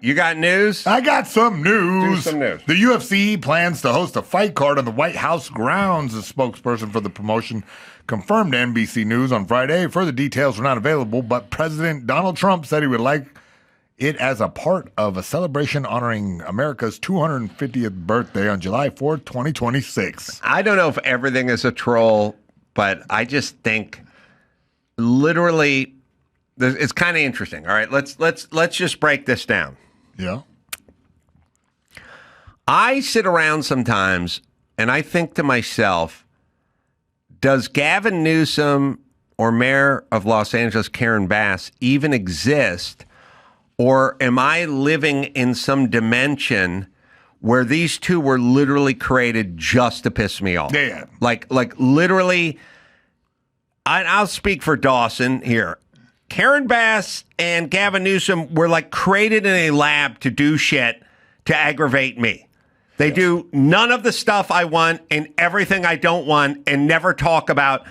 You got news? I got some news. Do some news. The UFC plans to host a fight card on the White House grounds. A spokesperson for the promotion confirmed to NBC News on Friday. Further details were not available, but President Donald Trump said he would like it as a part of a celebration honoring America's 250th birthday on July 4th, 2026. I don't know if everything is a troll, but I just think literally it's kind of interesting. All right, let's just break this down. Yeah. I sit around sometimes and I think to myself, does Gavin Newsom or Mayor of Los Angeles Karen Bass even exist? Or am I living in some dimension where these two were literally created just to piss me off? Yeah. Like literally, I'll speak for Dawson here. Karen Bass and Gavin Newsom were like created in a lab to do shit to aggravate me. They do none of the stuff I want and everything I don't want and never talk about.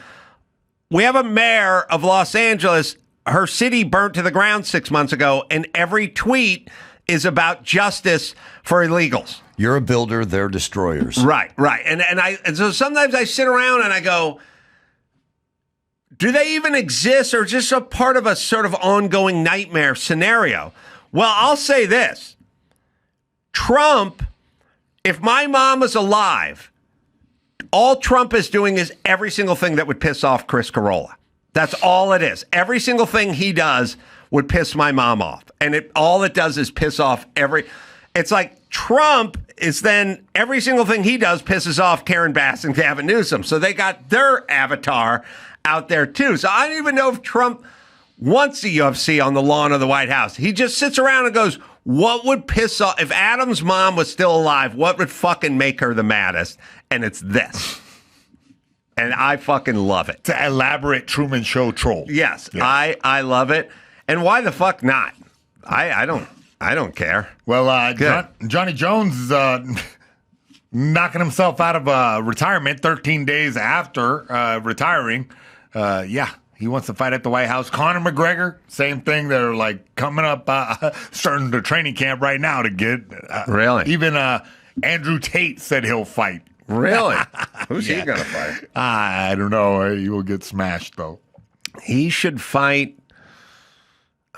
We have a mayor of Los Angeles. Her city burnt to the ground 6 months ago, and every tweet is about justice for illegals. You're a builder, they're destroyers. Right. And so sometimes I sit around and I go, do they even exist or just a part of a sort of ongoing nightmare scenario? Well, I'll say this. Trump, if my mom was alive, all Trump is doing is every single thing that would piss off Chris Carolla. That's all it is. Every single thing he does would piss my mom off. And all it does is piss off it's like Trump is then every single thing he does pisses off Karen Bass and Gavin Newsom. So they got their avatar out there too. So I don't even know if Trump wants the UFC on the lawn of the White House. He just sits around and goes, what would piss off, if Adam's mom was still alive, what would fucking make her the maddest? And it's this. And I fucking love it. It's an elaborate Truman Show troll. Yes. I love it. And why the fuck not? I don't care. Well, Johnny Jones is knocking himself out of retirement 13 days after retiring. He wants to fight at the White House. Conor McGregor, same thing. They're like coming up, starting the training camp right now to get. Really? Even Andrew Tate said he'll fight. Really? Who's he going to fight? I don't know. He will get smashed, though. He should fight.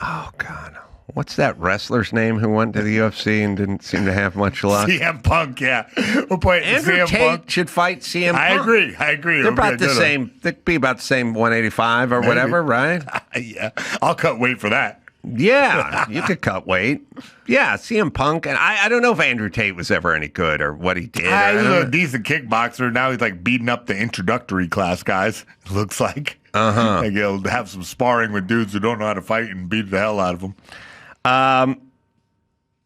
Oh, God. What's that wrestler's name who went to the UFC and didn't seem to have much luck? CM Punk, yeah. We'll play Andrew CM Tate Punk. should fight CM Punk. I agree. They're about the same. They'd be about the same 185 or whatever, right? Yeah. I'll cut weight for that. Yeah, you could cut weight. Yeah, CM Punk. And I don't know if Andrew Tate was ever any good or what he did. He's a decent kickboxer. Now he's like beating up the introductory class guys, it looks like. Like he'll have some sparring with dudes who don't know how to fight and beat the hell out of them.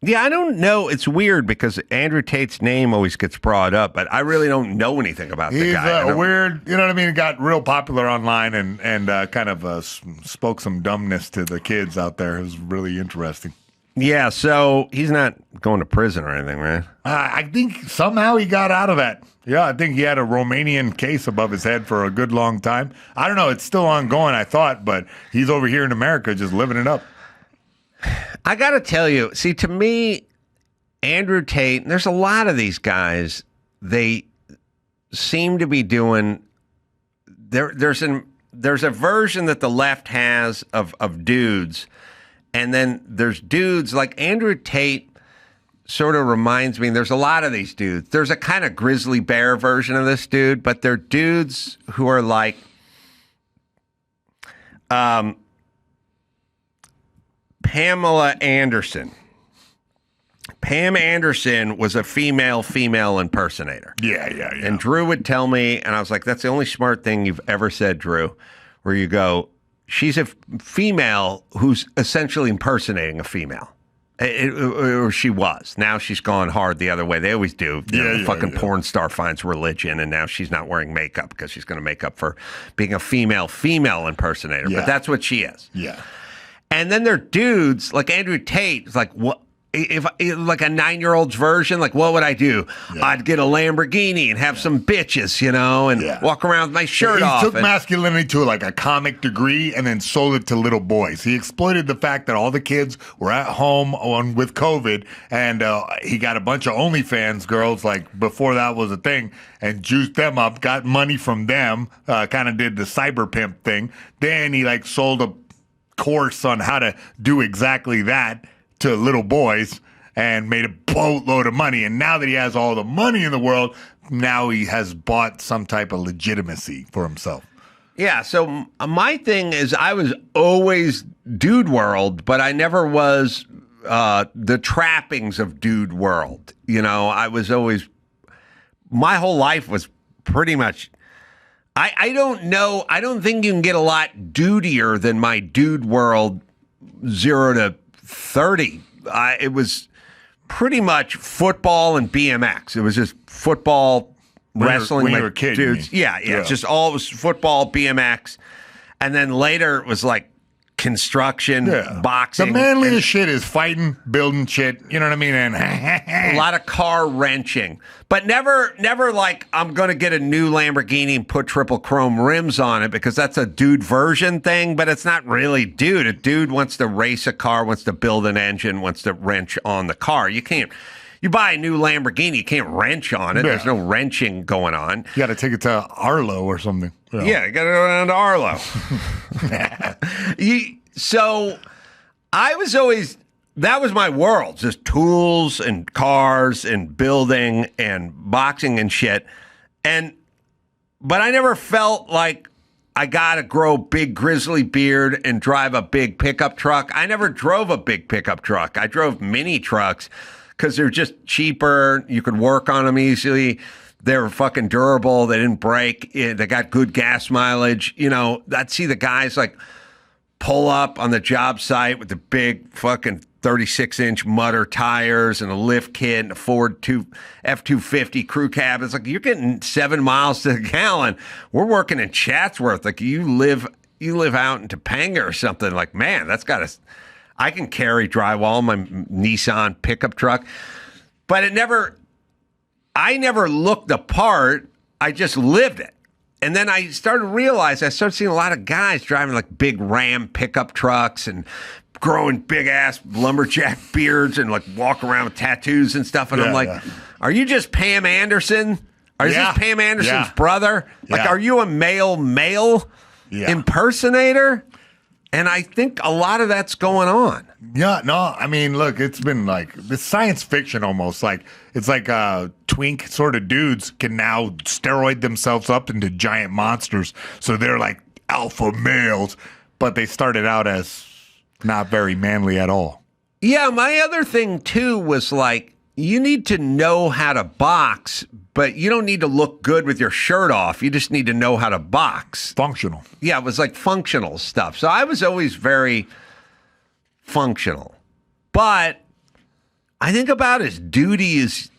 Yeah, I don't know. It's weird because Andrew Tate's name always gets brought up, but I really don't know anything about the guy. He's weird, you know what I mean? He got real popular online and kind of spoke some dumbness to the kids out there. It was really interesting. Yeah, so he's not going to prison or anything, right? I think somehow he got out of that. Yeah, I think he had a Romanian case above his head for a good long time. I don't know. It's still ongoing, I thought, but he's over here in America just living it up. I got to tell you, see, to me, Andrew Tate, there's a lot of these guys, they seem to be doing, there's a version that the left has of dudes, and then there's dudes like Andrew Tate sort of reminds me, there's a lot of these dudes. There's a kind of grizzly bear version of this dude, but they're dudes who are like, Pamela Anderson. Pam Anderson was a female impersonator. Yeah. And Drew would tell me, and I was like, that's the only smart thing you've ever said, Drew, where you go, she's a female who's essentially impersonating a female. Or she was. Now she's gone hard the other way. They always do. Fucking porn star finds religion, and now she's not wearing makeup because she's going to make up for being a female impersonator. Yeah. But that's what she is. Yeah. And then there are dudes like Andrew Tate. It's like, what? if like a 9-year-old's version, like what would I do? Yeah. I'd get a Lamborghini and have some bitches, and walk around with my shirt off. He took masculinity to like a comic degree and then sold it to little boys. He exploited the fact that all the kids were at home with COVID, and he got a bunch of OnlyFans girls like before that was a thing, and juiced them up, got money from them, kind of did the cyber pimp thing. Then he like sold a course on how to do exactly that to little boys and made a boatload of money. And now that he has all the money in the world, now he has bought some type of legitimacy for himself. Yeah, so my thing is I was always dude world, but I never was the trappings of dude world. I was always, my whole life was pretty much, I don't know, I don't think you can get a lot dudeier than my dude world 0 to 30. It was pretty much football and BMX. It was just football, wrestling. When you were a kid, dudes. Yeah. Just all it was football, BMX. And then later it was like construction, boxing. The manliest shit is fighting, building shit. You know what I mean? And a lot of car wrenching. But never like I'm going to get a new Lamborghini and put triple chrome rims on it because that's a dude version thing, but it's not really dude. A dude wants to race a car, wants to build an engine, wants to wrench on the car. You buy a new Lamborghini, you can't wrench on it. Yeah. There's no wrenching going on. You got to take it to Arlo or something. Yeah, you got to go down to Arlo. So I was always, that was my world, just tools and cars and building and boxing and shit. But I never felt like I got to grow big grizzly beard and drive a big pickup truck. I never drove a big pickup truck. I drove mini trucks because they're just cheaper. You could work on them easily. They were fucking durable. They didn't break. They got good gas mileage. I'd see the guys like pull up on the job site with the big fucking 36-inch Mutter tires and a lift kit and a Ford F-250 crew cab. It's like you're getting 7 miles to the gallon. We're working in Chatsworth. Like you live out in Topanga or something. Like, man, I can carry drywall in my Nissan pickup truck. But I never looked the part. I just lived it. And then I started seeing a lot of guys driving like big Ram pickup trucks and growing big ass lumberjack beards and like walk around with tattoos and stuff. And I'm like, are you just Pam Anderson? Is this Pam Anderson's brother? Like, are you a male impersonator? And I think a lot of that's going on. Yeah, no, I mean, look, it's been like, it's science fiction almost. Like, it's like twink sort of dudes can now steroid themselves up into giant monsters. So they're like alpha males, but they started out as not very manly at all. Yeah, my other thing too was like, you need to know how to box, but you don't need to look good with your shirt off. You just need to know how to box. Functional. Yeah, it was like functional stuff. So I was always very functional. But I think about as duty as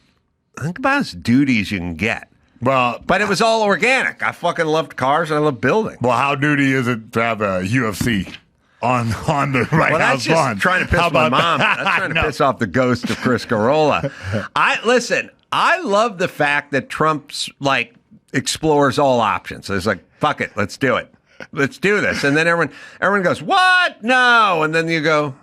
you can get. Well, but it was all organic. I fucking loved cars and I loved building. Well, how duty is it to have a UFC on the White House lawn? That's just trying to piss my mom. That's trying to piss off the ghost of Chris Carolla. I love the fact that Trump's like explores all options. So it's like, fuck it, let's do it. Let's do this. And then everyone goes, what? No. And then you go,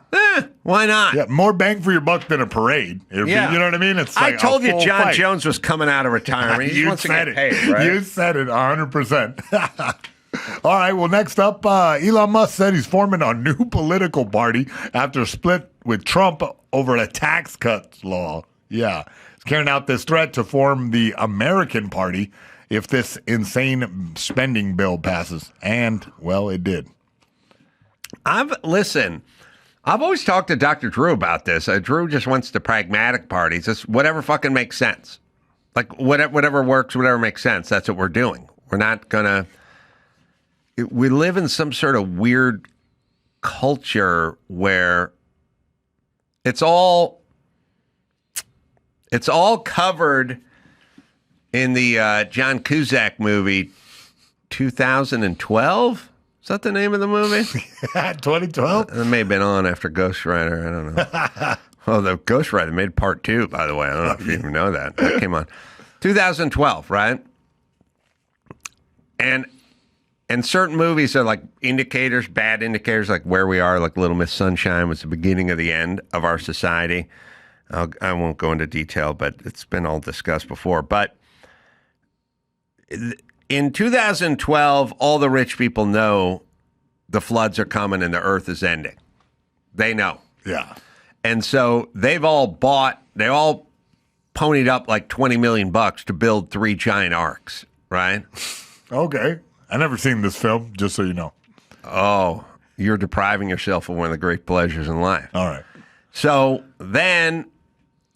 why not? Yeah, more bang for your buck than a parade. You know what I mean? It's like I told you John Jones was coming out of retirement. He wants to get paid, right? You said it 100%. All right, well, next up, Elon Musk said he's forming a new political party after a split with Trump over a tax cuts law. Yeah, he's carrying out this threat to form the American Party if this insane spending bill passes. And, well, it did. I've always talked to Dr. Drew about this. Drew just wants the pragmatic party. Just whatever fucking makes sense. Like, whatever works, whatever makes sense, that's what we're doing. We're not going to... We live in some sort of weird culture where it's all covered in the John Cusack movie 2012. Is that the name of the movie? 2012? It may have been on after Ghost Rider. I don't know. Oh, the Ghost Rider made part 2, by the way. I don't know if you even know that. That came on 2012, right? And certain movies are like indicators, bad indicators, like Where We Are, like Little Miss Sunshine was the beginning of the end of our society. I won't go into detail, but it's been all discussed before. But in 2012, all the rich people know the floods are coming and the earth is ending. They know. Yeah. And so they all ponied up like $20 million to build 3 giant arcs, right? Okay. I never seen this film, just so you know. Oh, you're depriving yourself of one of the great pleasures in life. All right. So then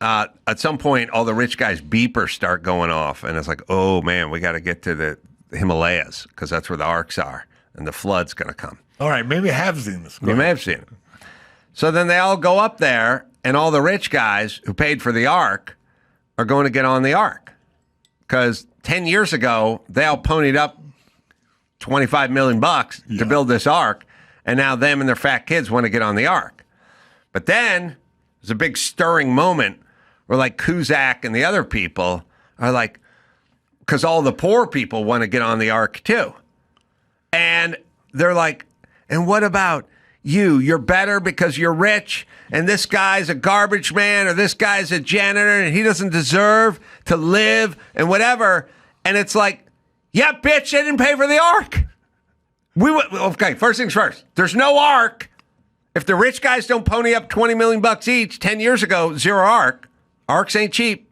at some point, all the rich guys' beepers start going off. And it's like, oh, man, we got to get to the Himalayas because that's where the arcs are. And the flood's going to come. All right. Maybe I have seen this. You may have seen it. So then they all go up there, and all the rich guys who paid for the ark are going to get on the ark. Because 10 years ago, they all ponied up $25 million to build this ark, and now them and their fat kids want to get on the ark. But then there's a big stirring moment where like Cusack and the other people are like, because all the poor people want to get on the ark too. And they're like, and what about you? You're better because you're rich, and this guy's a garbage man, or this guy's a janitor, and he doesn't deserve to live, and whatever. And it's like, yeah, bitch, they didn't pay for the ark. Okay, first things first. There's no ark. If the rich guys don't pony up $20 million each, 10 years ago, zero ark. Arks ain't cheap.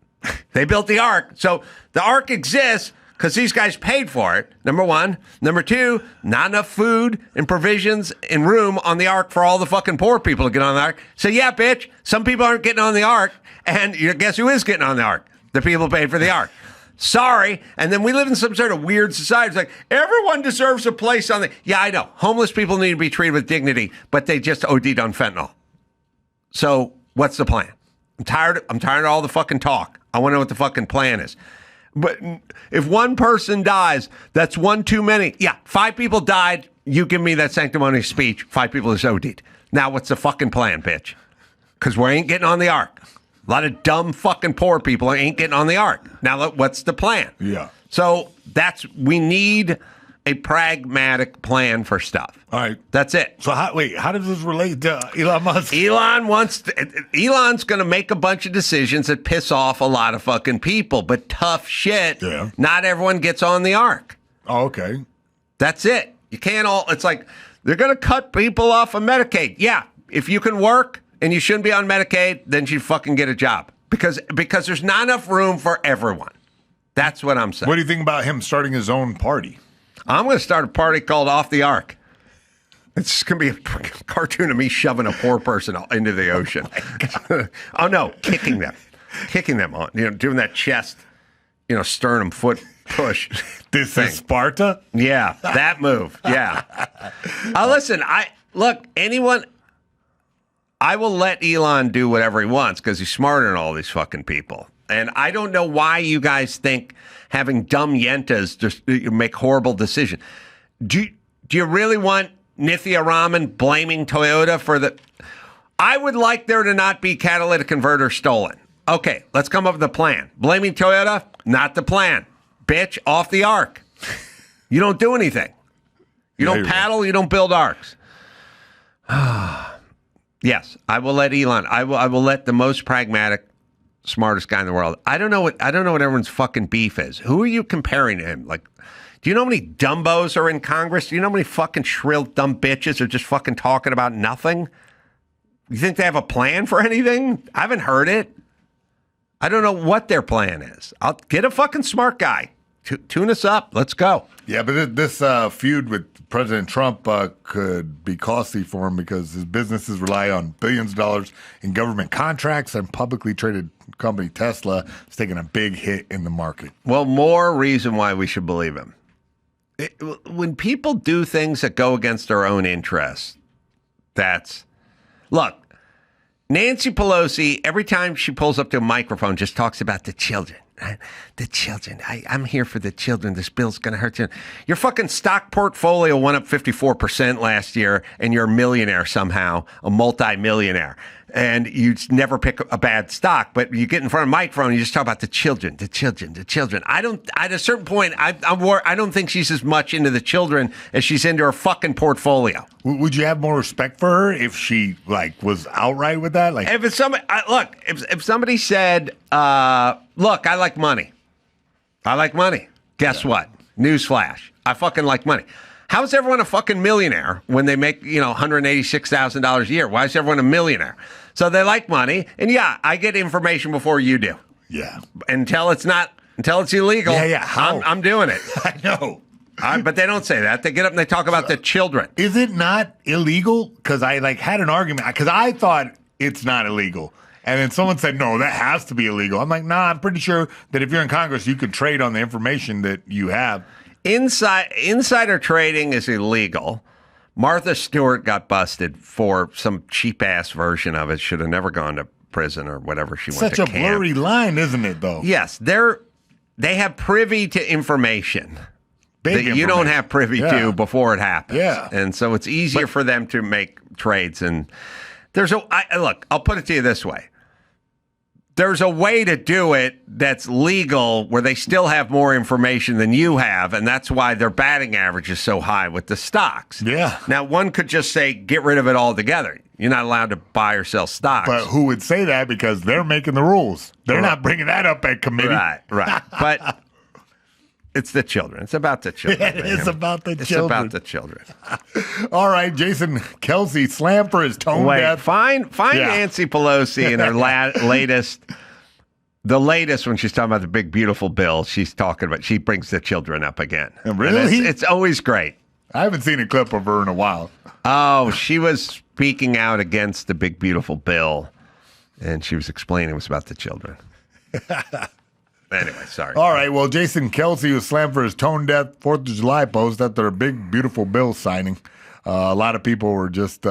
They built the ark. So the ark exists because these guys paid for it, number one. Number two, not enough food and provisions and room on the ark for all the fucking poor people to get on the ark. So yeah, bitch, some people aren't getting on the ark, and guess who is getting on the ark? The people who paid for the ark. Sorry. And then we live in some sort of weird society. It's like, everyone deserves a place on the... Yeah, I know. Homeless people need to be treated with dignity, but they just OD'd on fentanyl. So what's the plan? I'm tired of all the fucking talk. I want to know what the fucking plan is. But if one person dies, that's one too many. Yeah, 5 people died. You give me that sanctimonious speech. 5 people is OD'd. Now what's the fucking plan, bitch? Because we ain't getting on the ark. A lot of dumb fucking poor people ain't getting on the ark. Now, what's the plan? Yeah. So we need a pragmatic plan for stuff. All right. That's it. So how does this relate to Elon Musk? Elon's going to make a bunch of decisions that piss off a lot of fucking people, but tough shit. Yeah. Not everyone gets on the ark. Oh, okay. That's it. You can't it's like they're going to cut people off of Medicaid. Yeah. If you can work and you shouldn't be on Medicaid, then you fucking get a job. Because there's not enough room for everyone. That's what I'm saying. What do you think about him starting his own party? I'm going to start a party called Off the Ark. It's going to be a cartoon of me shoving a poor person into the ocean. Oh, no, kicking them on, doing that chest, sternum foot push. This thing. Is Sparta? Yeah, that move. Yeah. Listen, I will let Elon do whatever he wants because he's smarter than all these fucking people. And I don't know why you guys think having dumb yentas just make horrible decisions. Do you really want Nithya Raman blaming Toyota for the... I would like there to not be catalytic converters stolen. Okay, let's come up with a plan. Blaming Toyota, not the plan. Bitch, off the ark. You don't do anything. You don't paddle, you don't build arcs. Yes, I will let Elon. I will let the most pragmatic, smartest guy in the world. I don't know what everyone's fucking beef is. Who are you comparing to him? Like, do you know how many dumbos are in Congress? Do you know how many fucking shrill dumb bitches are just fucking talking about nothing? You think they have a plan for anything? I haven't heard it. I don't know what their plan is. I'll get a fucking smart guy. Tune us up. Let's go. Yeah, but this feud with President Trump could be costly for him because his businesses rely on billions of dollars in government contracts, and publicly traded company Tesla is taking a big hit in the market. Well, more reason why we should believe him. When people do things that go against their own interests, look, Nancy Pelosi, every time she pulls up to a microphone, just talks about the children. The children. I'm here for the children. This bill's going to hurt you. Your fucking stock portfolio went up 54% last year, and you're a millionaire somehow, a multi-millionaire. and you never pick a bad stock. But you get in front of a microphone, and you just talk about the children. At a certain point, I don't think she's as much into the children as she's into her fucking portfolio. Would you have more respect for her if she was outright with that? If it's somebody, if somebody said, "Look, I like money. I like money." Guess what? Newsflash. I fucking like money. How is everyone a fucking millionaire when they make, $186,000 a year? Why is everyone a millionaire? So they like money. And yeah, I get information before you do. Yeah. Until it's illegal. Yeah. How? I'm doing it. I know. But they don't say that. They get up and they talk about the children. Is it not illegal? Because I had an argument. Because I thought it's not illegal. And then someone said, no, that has to be illegal. I'm like, nah, I'm pretty sure that if you're in Congress, you can trade on the information that you have. Insider trading is illegal. Martha Stewart got busted for some cheap-ass version of it. Should have never gone to prison or whatever she went to camp. Such a blurry line, isn't it, though? Yes. They have privy to information that you don't have privy to before it happens. Yeah. And so it's easier for them to make trades. And look, I'll put it to you this way. There's a way to do it that's legal where they still have more information than you have, and that's why their batting average is so high with the stocks. Yeah. Now, one could just say, get rid of it altogether. You're not allowed to buy or sell stocks. But who would say that? Because they're making the rules. They're not bringing that up at committee. Right. But it's the children. It's about the children. It is about the children. It's about the children. All right, Jason Kelce slammed for his tone deaf. Find Nancy Pelosi in her latest. The latest, when she's talking about the big, beautiful bill, she brings the children up again. Really? It's always great. I haven't seen a clip of her in a while. Oh, she was speaking out against the big, beautiful bill, and she was explaining it was about the children. Anyway, sorry. All right, well, Jason Kelce was slammed for his tone-deaf 4th of July post after a big, beautiful bill signing. A lot of people were just...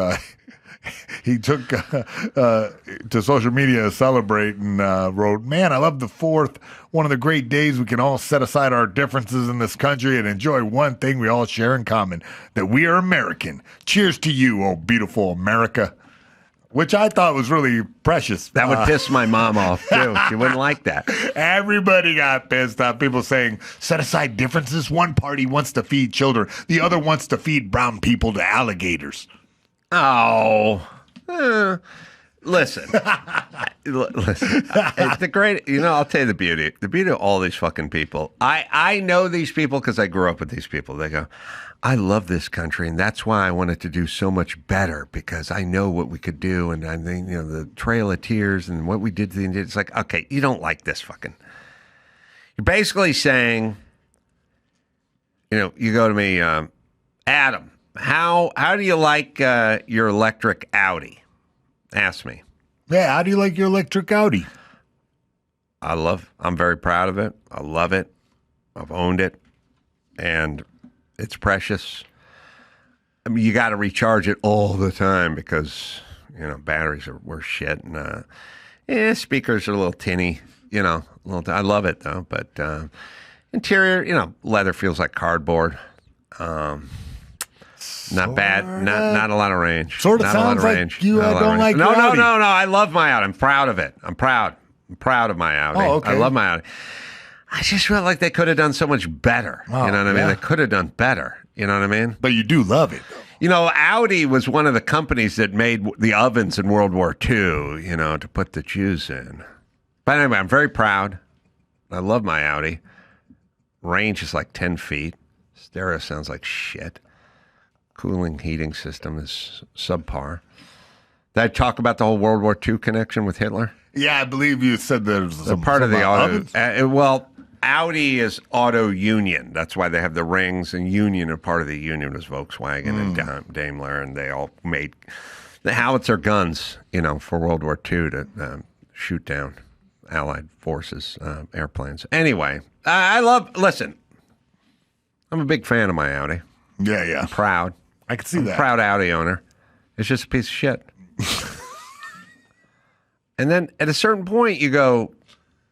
he took to social media to celebrate and wrote, "Man, I love the 4th, one of the great days we can all set aside our differences in this country and enjoy one thing we all share in common, that we are American. Cheers to you, oh beautiful America." Which I thought was really precious. That would piss my mom off, too. She wouldn't like that. Everybody got pissed off. People saying, set aside differences. One party wants to feed children. The other wants to feed brown people to alligators. Oh. Listen. It's the great, I'll tell you the beauty. The beauty of all these fucking people. I know these people because I grew up with these people. They go, I love this country, and that's why I wanted to do so much better, because I know what we could do, and I think, the Trail of Tears and what we did to the Indians. It's like, okay, you don't like this fucking. You're basically saying, you go to me, Adam, how do you like your electric Audi? Ask me. Yeah, how do you like your electric Audi? I'm very proud of it. I love it. I've owned it, and it's precious. I mean, you got to recharge it all the time because, batteries are worth shit. And speakers are a little tinny, I love it, though. But interior, leather feels like cardboard. Not bad. Not a lot of range. Sort of not sounds a lot of like range. you don't like your Audi. No. I love my Audi. I'm proud of it. I'm proud of my Audi. Oh, okay. I love my Audi. I just felt like they could have done so much better. Oh, you know what I mean? yeah. They could have done better. You know what I mean? But you do love it, though. Audi was one of the companies that made the ovens in World War II, to put the Jews in. But anyway, I'm very proud. I love my Audi. Range is like 10 feet. Stereo sounds like shit. Cooling heating system is subpar. Did I talk about the whole World War II connection with Hitler? Yeah, I believe you said there's some part of the auto. ovens. Audi is auto union. That's why they have the rings, and union, a part of the union was Volkswagen and Daimler, and they all made the howitzer guns, for World War II to shoot down Allied forces, airplanes. Anyway, listen, I'm a big fan of my Audi. Yeah. I'm proud. I can see I'm that. Proud Audi owner. It's just a piece of shit. And then at a certain point, you go,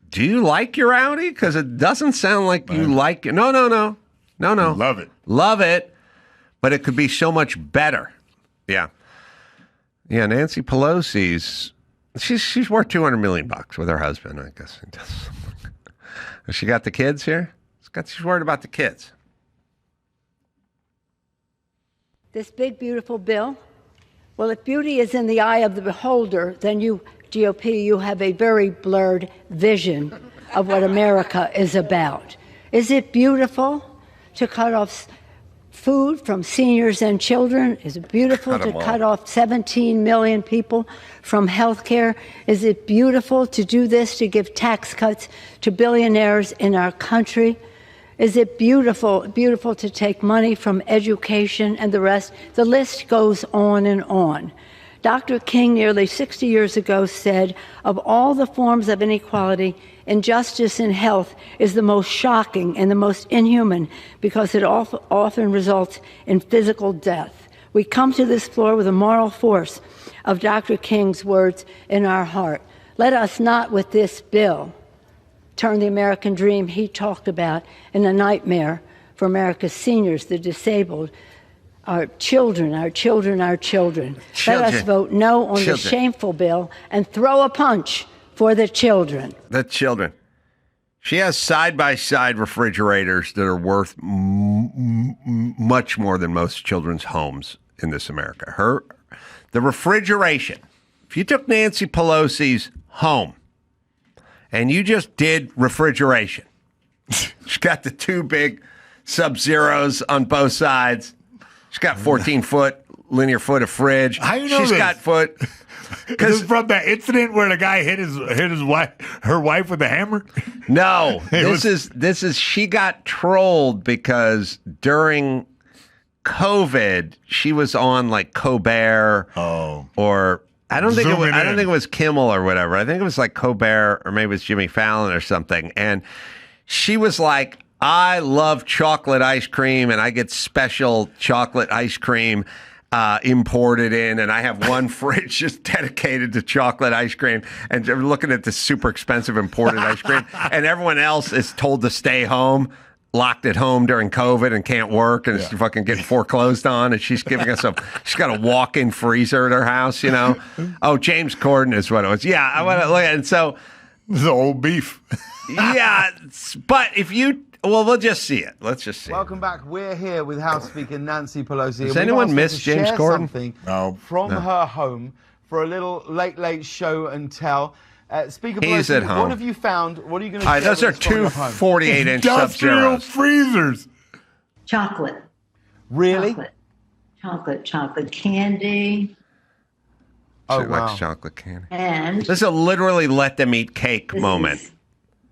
do you like your Audi? Because it doesn't sound like you like it. No. Love it. Love it, but it could be so much better. Yeah. Yeah, Nancy Pelosi's She's worth $200 million with her husband, I guess. Has she got the kids here? She's worried about the kids. This big, beautiful bill. Well, if beauty is in the eye of the beholder, then you, GOP, you have a very blurred vision of what America is about. Is it beautiful to cut off food from seniors and children? Is it beautiful to cut off 17 million people from health care? Is it beautiful to do this, to give tax cuts to billionaires in our country? Is it beautiful to take money from education and the rest? The list goes on and on. Dr. King nearly 60 years ago said, of all the forms of inequality, injustice in health is the most shocking and the most inhuman because it often results in physical death. We come to this floor with the moral force of Dr. King's words in our heart. Let us not, with this bill, turn the American dream he talked about in a nightmare for America's seniors, the disabled, our children. Let us vote no on the shameful bill and throw a punch for the children. The children. She has side-by-side refrigerators that are worth much more than most children's homes in this America. The refrigeration. If you took Nancy Pelosi's home and you just did refrigeration, she's got the two big Sub-Zeros on both sides. She's got 14-foot linear foot of fridge. How you know She's this? got foot. Because from that incident where the guy hit her wife with a hammer. No, this is she got trolled because during COVID she was on like Colbert. Or I don't think it was Kimmel or whatever. I think it was like Colbert or maybe it was Jimmy Fallon or something. And she was like, I love chocolate ice cream and I get special chocolate ice cream imported in, and I have one fridge just dedicated to chocolate ice cream, and they're looking at this super expensive imported ice cream, and everyone else is told to stay home, locked at home during COVID and can't work, and it's fucking getting foreclosed on, and she's giving us she's got a walk-in freezer at her house, you know? Oh, James Corden is what it was. Yeah, I want to look at it. And so... This is old beef. Yeah, but if you... Well, we'll just see it. Let's just see. Welcome back. We're here with House Speaker Nancy Pelosi. Does anyone miss James Corden? No. From her home for a little late show and tell. Speaker He's Pelosi, at home. what have you found? What are you going to All right, those are two 48-inch industrial Sub-Zeros. freezers. Chocolate. Really? Chocolate candy. She Oh, likes wow. chocolate candy. And This is a literally let them eat cake moment.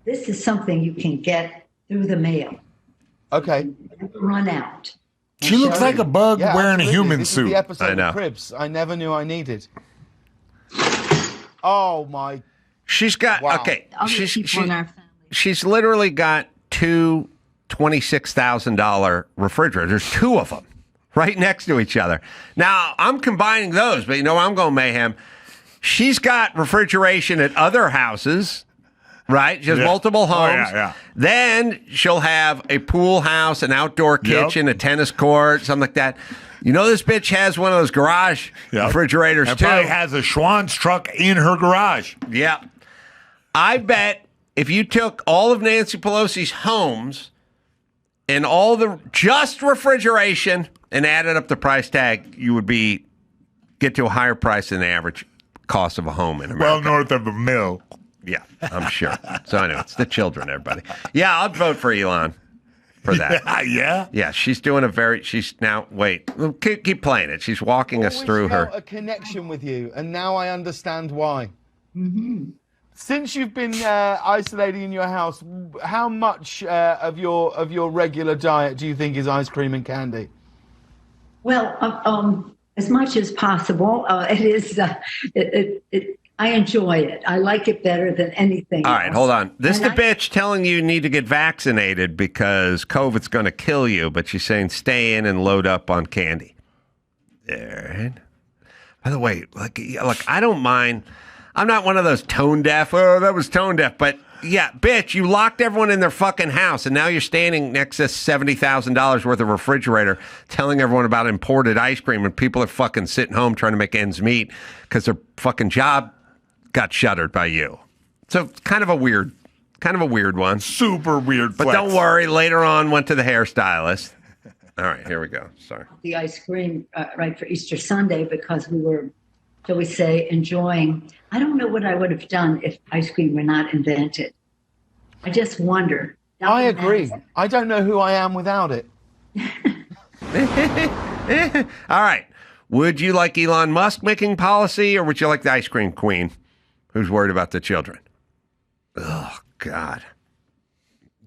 This is something you can get through the mail. Okay. Never run out. She looks like a bug Yeah, wearing absolutely. a human This suit. Is the episode I know. of Cribs I never knew I needed. Oh, my. She's got, Wow. okay, Other people in our family. she's literally got two $26,000 refrigerators. There's two of them right next to each other. Now, I'm combining those, but you know, I'm going mayhem. She's got refrigeration at other houses. Right? She has multiple homes. Yeah. Then she'll have a pool house, an outdoor kitchen, a tennis court, something like that. You know, this bitch has one of those garage refrigerators, and too. probably has a Schwann's truck in her garage. Yeah. I bet if you took all of Nancy Pelosi's homes and all the just refrigeration and added up the price tag, you would get to a higher price than the average cost of a home in America. Well north of a mill. Yeah, I'm sure. So anyway, it's the children, everybody. Yeah, I'll vote for Elon for that. Yeah. She's doing she's now, wait, keep playing it. She's walking us through her. A connection with you, and now I understand why. Mm-hmm. Since you've been isolating in your house, how much of your regular diet do you think is ice cream and candy? Well, as much as possible. It is. I enjoy it. I like it better than anything. All right, hold on. This And the bitch telling you need to get vaccinated because COVID's going to kill you, but she's saying stay in and load up on candy. There. By the way, like I don't mind. I'm not one of those tone deaf. Oh, that was tone deaf. But yeah, bitch, you locked everyone in their fucking house, and now you're standing next to $70,000 worth of refrigerator telling everyone about imported ice cream, and people are fucking sitting home trying to make ends meet because their fucking job got shuttered by you. So kind of a weird one. Super weird But flex. don't worry, later on went to the hairstylist. All right, here we go. Sorry. The ice cream right for Easter Sunday because we were, shall we say, enjoying. I don't know what I would have done if ice cream were not invented. I just wonder. I agree. I don't know who I am without it. All right. Would you like Elon Musk making policy, or would you like the ice cream queen who's worried about the children? Oh, God.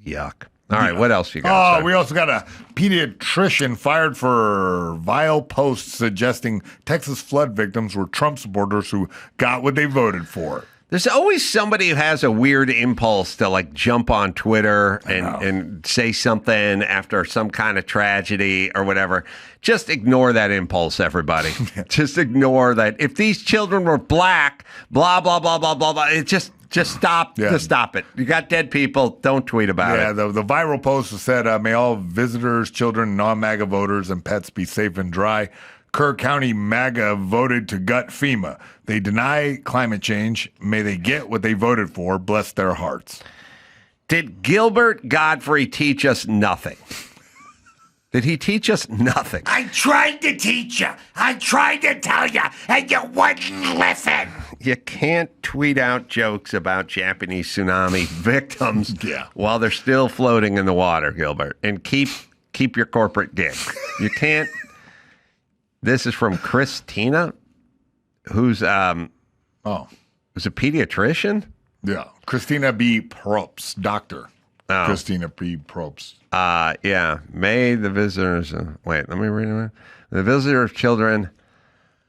Yuck. All right, what else you got? Oh, we also got a pediatrician fired for vile posts suggesting Texas flood victims were Trump supporters who got what they voted for. There's always somebody who has a weird impulse to like jump on Twitter and say something after some kind of tragedy or whatever. Just ignore that impulse, everybody. Just ignore that. If these children were black, blah, blah, blah, blah, blah, blah. It just stop. Yeah. Just stop it. You got dead people. Don't tweet about it. Yeah, the viral post said, may all visitors, children, non-MAGA voters, and pets be safe and dry. Kerr County MAGA voted to gut FEMA. They deny climate change. May they get what they voted for. Bless their hearts. Did Gilbert Godfrey teach us nothing? Did he teach us nothing? I tried to teach you. I tried to tell you, and you wouldn't listen. You can't tweet out jokes about Japanese tsunami victims while they're still floating in the water, Gilbert, and keep your corporate gig. You can't. This is from Christina, who's a pediatrician. Yeah, Christina B. Probst, doctor. Oh. Christina B. Probst. Yeah. May the visitors wait. Let me read it. The visitors, children,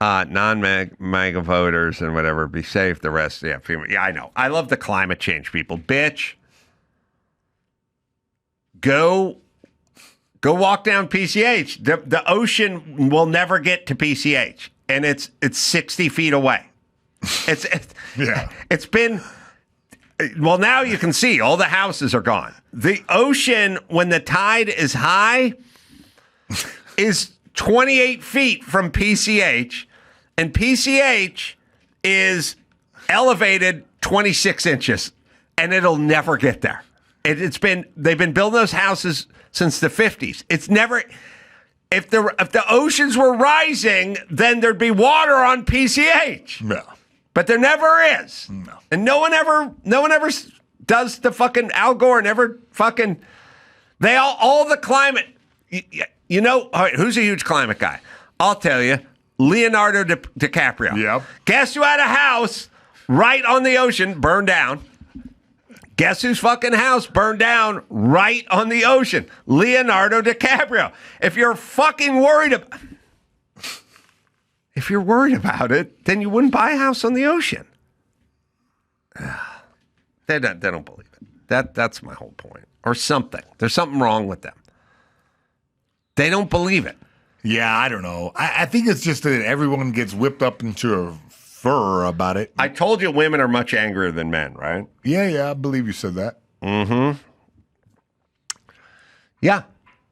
non-MAGA voters, and whatever be safe. The rest, yeah, I know. I love the climate change people, bitch. Go walk down PCH. The ocean will never get to PCH, and it's 60 feet away. It's been. Well, now you can see all the houses are gone. The ocean, when the tide is high, is 28 feet from PCH, and PCH is elevated 26 inches, and it'll never get there. They've been building those houses since the 50s. It's never. If the oceans were rising, then there'd be water on PCH. No. But there never is. No. And no one ever does the fucking Al Gore never fucking, they all the climate, you know, all right, who's a huge climate guy? I'll tell you, Leonardo DiCaprio. Yep. Guess who had a house right on the ocean, burned down? Guess whose fucking house burned down right on the ocean? Leonardo DiCaprio. If you're worried about it, then you wouldn't buy a house on the ocean. They don't believe it. That's my whole point. Or something. There's something wrong with them. They don't believe it. Yeah, I don't know. I think it's just that everyone gets whipped up into a fur about it. I told you women are much angrier than men, right? Yeah, I believe you said that. Mm-hmm. Yeah,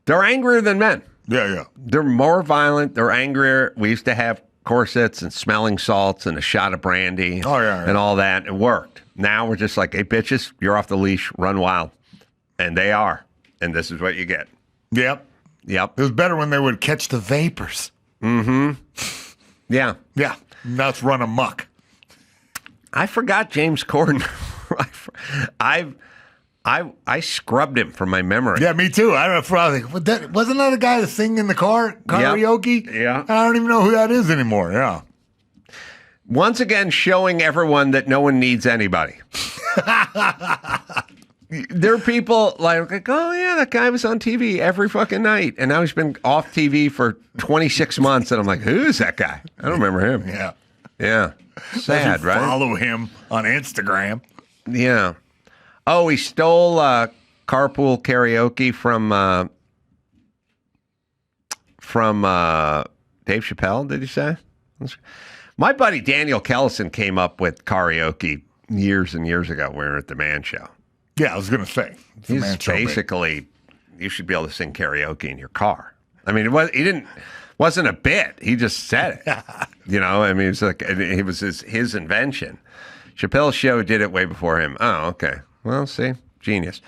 they're angrier than men. Yeah. They're more violent. They're angrier. We used to have corsets and smelling salts and a shot of brandy and all that. It worked. Now we're just like, hey, bitches, you're off the leash. Run wild. And they are. And this is what you get. Yep. It was better when they would catch the vapors. Mm-hmm. Yeah. Now it's run amok. I forgot James Corden. I scrubbed him from my memory. Yeah, me too. I don't know. I was like, wasn't that a guy that sing in the karaoke? Yep. Yeah. I don't even know who that is anymore. Yeah. Once again, showing everyone that no one needs anybody. There are people like, oh yeah, that guy was on TV every fucking night, and now he's been off TV for 26 months, and I'm like, who's that guy? I don't remember him. Yeah. Sad, right? Follow him on Instagram. Yeah. Oh, he stole carpool karaoke from Dave Chappelle, did you say? My buddy Daniel Kellison came up with karaoke years and years ago. We were at the Man Show. Yeah, I was going to say. He's basically, you should be able to sing karaoke in your car. I mean, wasn't a bit. He just said it. You know, I mean, it's like it was his invention. Chappelle's show did it way before him. Oh, okay. Well, see, genius.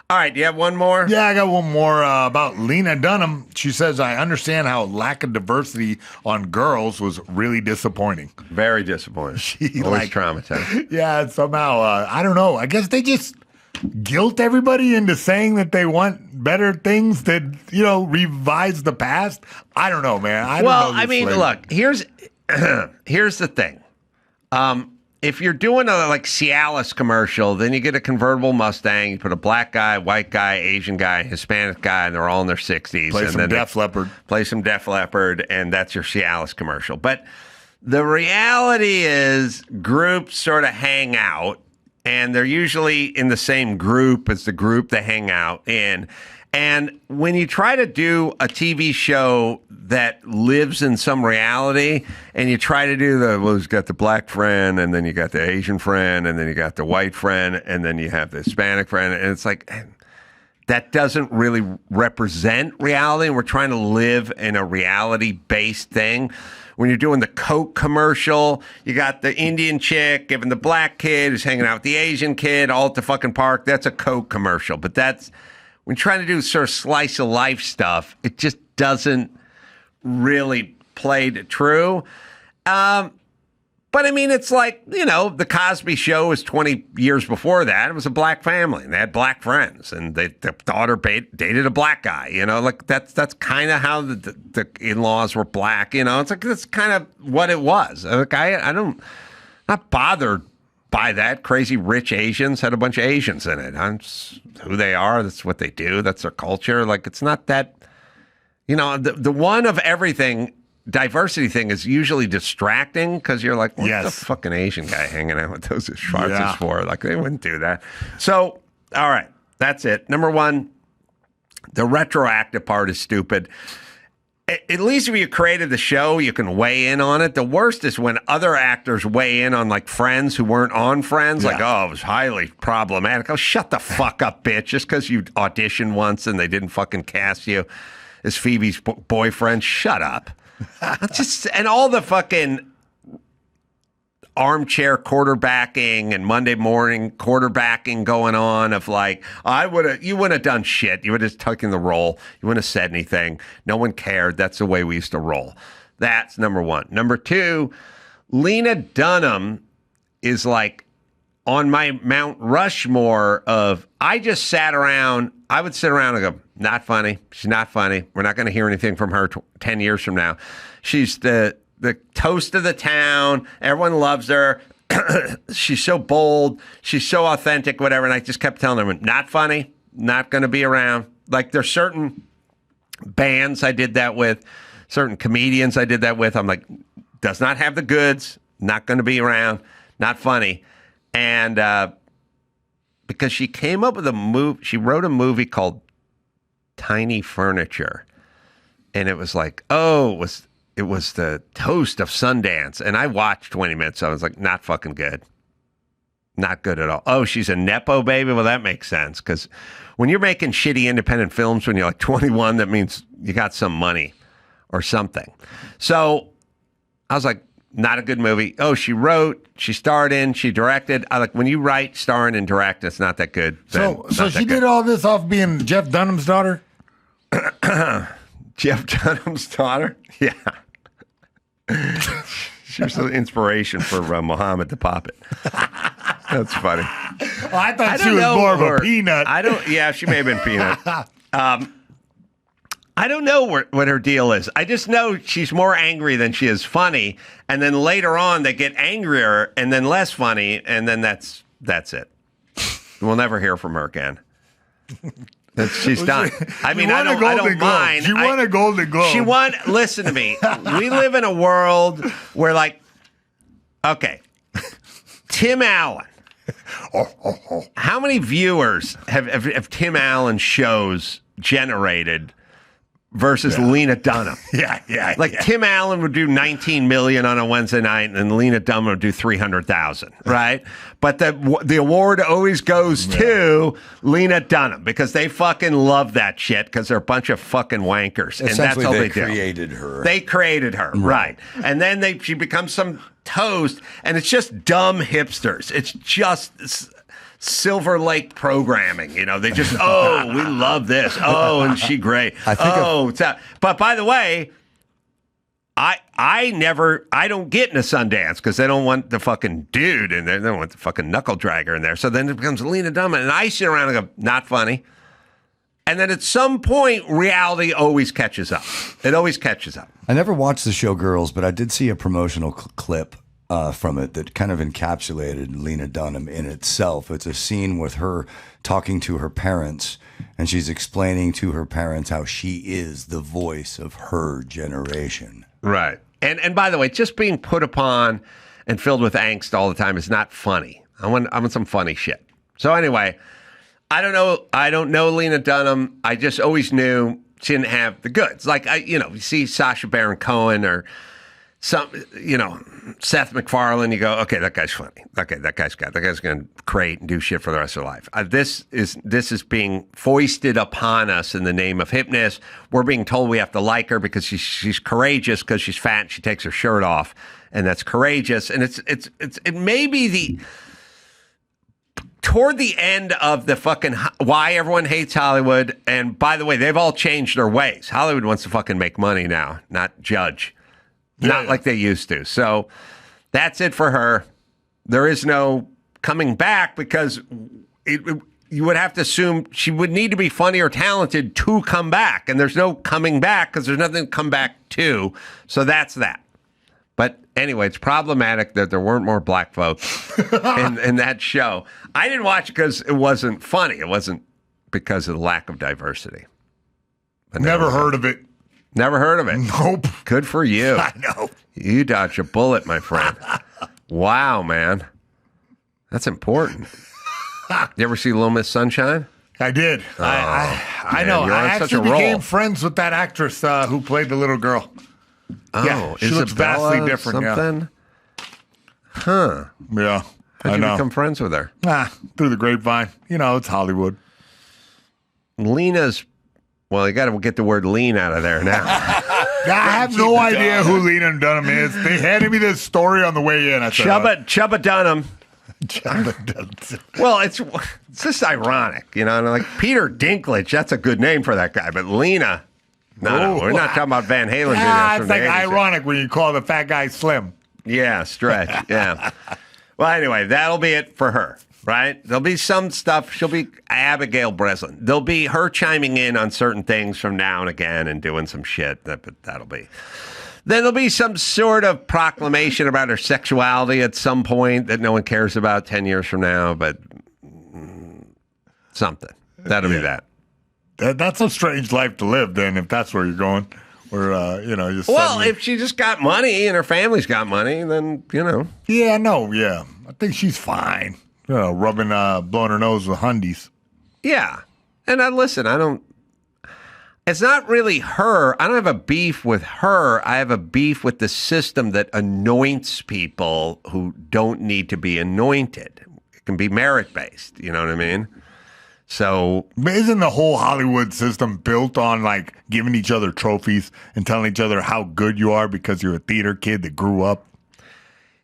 All right, do you have one more? Yeah, I got one more about Lena Dunham. She says, I understand how lack of diversity on girls was really disappointing. Very disappointing. She always traumatized. Yeah, somehow, I don't know. I guess they just guilt everybody into saying that they want better things that, revise the past. I don't know, man. Look, here's the thing. If you're doing a Cialis commercial, then you get a convertible Mustang, you put a black guy, white guy, Asian guy, Hispanic guy, and they're all in their 60s. Play some Def Leppard. Play some Def Leppard, and that's your Cialis commercial. But the reality is groups sort of hang out, and they're usually in the same group as the group they hang out in. And when you try to do a TV show that lives in some reality, and you try to do you've got the black friend, and then you got the Asian friend, and then you got the white friend, and then you have the Hispanic friend, and it's like, that doesn't really represent reality, and we're trying to live in a reality-based thing. When you're doing the Coke commercial, you got the Indian chick giving the black kid who's hanging out with the Asian kid all at the fucking park. That's a Coke commercial, but that's... When trying to do sort of slice of life stuff, it just doesn't really play to true. But I mean, it's like, the Cosby Show was 20 years before that. It was a black family, and they had black friends, and the daughter dated a black guy. That's kind of how the in-laws were black. It's like that's kind of what it was. Like not bothered by that. Crazy rich Asians had a bunch of Asians in it. That's who they are. That's what they do. That's their culture. Like, it's not that, the one of everything diversity thing is usually distracting because you're like, what's the fucking Asian guy hanging out with those Schwarzes for? Like, they wouldn't do that. So, all right, that's it. Number one, the retroactive part is stupid. At least if you created the show, you can weigh in on it. The worst is when other actors weigh in on Friends who weren't on Friends. It was highly problematic. Oh, shut the fuck up, bitch. Just because you auditioned once and they didn't fucking cast you as Phoebe's boyfriend. Shut up. And all the fucking armchair quarterbacking and Monday morning quarterbacking going on of you wouldn't have done shit. You would have just taken the role. You wouldn't have said anything. No one cared. That's the way we used to roll. That's number one. Number two, Lena Dunham is on my Mount Rushmore of, I just sat around, I would sit around and go, not funny. She's not funny. We're not going to hear anything from her 10 years from now. She's the toast of the town. Everyone loves her. She's so bold. She's so authentic, whatever. And I just kept telling them, not funny, not going to be around. There's certain bands I did that with, certain comedians I did that with. I'm like, does not have the goods, not going to be around, not funny. And because she came up with she wrote a movie called Tiny Furniture. And it was it was the toast of Sundance. And I watched 20 minutes. So I was like, not fucking good. Not good at all. Oh, she's a Nepo baby? Well, that makes sense. Because when you're making shitty independent films when you're 21, that means you got some money or something. So I was like, not a good movie. Oh, she wrote, she starred in, she directed. When you write, star in, and direct, it's not that good. So she did all this off being Jeff Dunham's daughter? Jeff Dunham's daughter? Yeah. She was the inspiration for Muhammad to pop it. That's funny. Well, I thought she was more of a peanut. Yeah, she may have been peanut. I don't know what her deal is. I just know she's more angry than she is funny. And then later on, they get angrier and then less funny. And then that's it. We'll never hear from her again. She's done. I mean, I don't mind. She won a Golden Globe. Listen to me. We live in a world where, okay, Tim Allen. How many viewers have Tim Allen shows generated versus Lena Dunham. Yeah. Like Tim Allen would do 19 million on a Wednesday night, and Lena Dunham would do 300,000, right? But the award always goes to Lena Dunham because they fucking love that shit because they're a bunch of fucking wankers, and that's all they do. created her. They created her, right? And then she becomes some toast, and it's just dumb hipsters. It's just Silver Lake programming, they just, we love this. Oh, and she great. But by the way, I don't get into Sundance because they don't want the fucking dude in there. They don't want the fucking knuckle dragger in there. So then it becomes Lena Dunham, and I sit around and go, not funny. And then at some point, reality always catches up. It always catches up. I never watched the show Girls, but I did see a promotional clip from it that kind of encapsulated Lena Dunham in itself. It's a scene with her talking to her parents, and she's explaining to her parents how she is the voice of her generation. Right. And by the way, just being put upon and filled with angst all the time is not funny. I want some funny shit. So anyway, I don't know Lena Dunham. I just always knew she didn't have the goods. Like you see Sacha Baron Cohen or some, Seth MacFarlane, you go, okay, that guy's funny. Okay, that guy's going to create and do shit for the rest of their life. This is being foisted upon us in the name of hipness. We're being told we have to like her because she's courageous because she's fat and she takes her shirt off, and that's courageous. And it may be toward the end of the fucking why everyone hates Hollywood. And by the way, they've all changed their ways. Hollywood wants to fucking make money now, not judge. Not like they used to. So that's it for her. There is no coming back because you would have to assume she would need to be funny or talented to come back. And there's no coming back because there's nothing to come back to. So that's that. But anyway, it's problematic that there weren't more black folks in that show. I didn't watch it because it wasn't funny. It wasn't because of the lack of diversity. But Never heard of it. Never heard of it. Nope. Good for you. I know. You dodged a bullet, my friend. Wow, man. That's important. You ever see Little Miss Sunshine? I did. I know. You're I on such a actually became roll. friends with that actress who played the little girl. Oh, Yeah, she looks Isabella vastly different, yeah. something? Huh. Yeah, How'd I you know. become friends with her? Through the grapevine. It's Hollywood. Lena's, well, you got to get the word lean out of there now. I have no idea who Lena Dunham is. They handed me this story on the way in. I said, Chubba Dunham. Chubba Dunham. Well, it's just ironic, and like Peter Dinklage, that's a good name for that guy, but Lena, no, we're not talking about Van Halen. It's like ironic when you call the fat guy slim. Yeah, stretch. Yeah. Well, anyway, that'll be it for her, right? There'll be some stuff. She'll be Abigail Breslin. There'll be her chiming in on certain things from now and again and doing some shit. That'll be. Then there'll be some sort of proclamation about her sexuality at some point that no one cares about 10 years from now, but something. That'll be that. That's a strange life to live, then, if that's where you're going. Where, just Well, suddenly... if she just got money and her family's got money, then, Yeah, no, yeah. I think she's fine. Blowing her nose with hundies. Yeah. And listen, it's not really her. I don't have a beef with her. I have a beef with the system that anoints people who don't need to be anointed. It can be merit-based. You know what I mean? So Isn't the whole Hollywood system built on giving each other trophies and telling each other how good you are because you're a theater kid that grew up?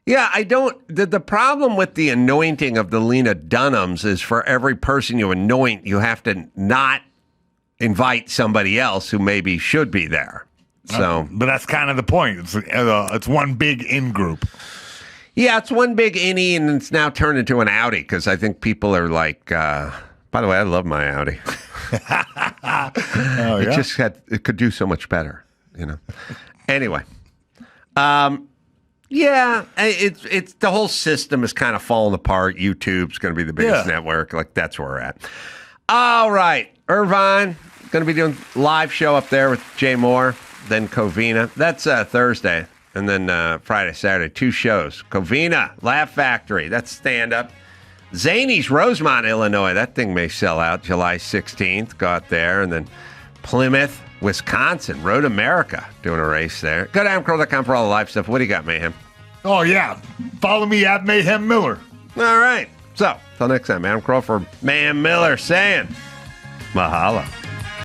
yeah, I don't. The problem with the anointing of the Lena Dunhams is for every person you anoint, you have to not invite somebody else who maybe should be there. So, But that's kind of the point. It's one big in-group. yeah, it's one big innie, and it's now turned into an outie because I think people are like, by the way, I love my Audi. Oh, yeah? It could do so much better, Anyway, yeah, it's the whole system is kind of falling apart. YouTube's going to be the biggest network. That's where we're at. All right, Irvine going to be doing live show up there with Jay Moore, then Covina. That's Thursday, and then Friday, Saturday, 2 shows. Covina, Laugh Factory, that's stand-up. Zany's Rosemont, Illinois. That thing may sell out July 16th. Go out there. And then Plymouth, Wisconsin, Road America, doing a race there. Go to AdamCarolla.com for all the live stuff. What do you got, Mayhem? Oh, yeah. Follow me at Mayhem Miller. All right. So, till next time, Adam Carolla for Mayhem Miller saying, mahalo.